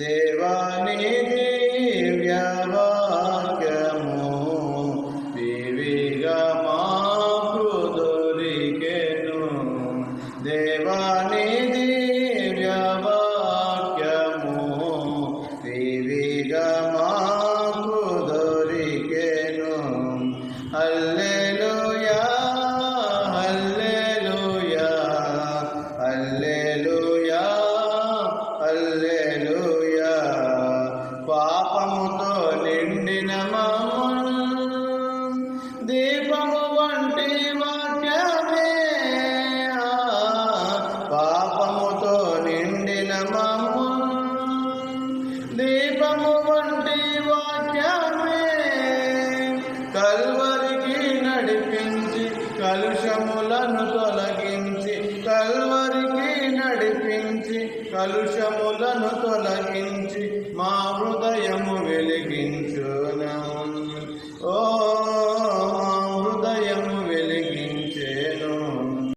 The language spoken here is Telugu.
దేవాని దివ్యవాక్యము వివిగా మాకు దొరికెను. దేవాని దివ్యవాక్యము వివిగా మాకు దొరికెను. హల్లెలూయా హల్లెలూయా హల్లెలూయా హల్లెలూయా. పాపముతో నిండిన మమ్మును దీపము వంటి వాక్యమే, పాపముతో నిండిన మమ్మును దీపము వంటి వాక్యమే, కల్వరికి నడిపించి కలుషములను తొలగించి, కల్వరికి నడిపించి కలుషములను తొలగించి మా హృదయము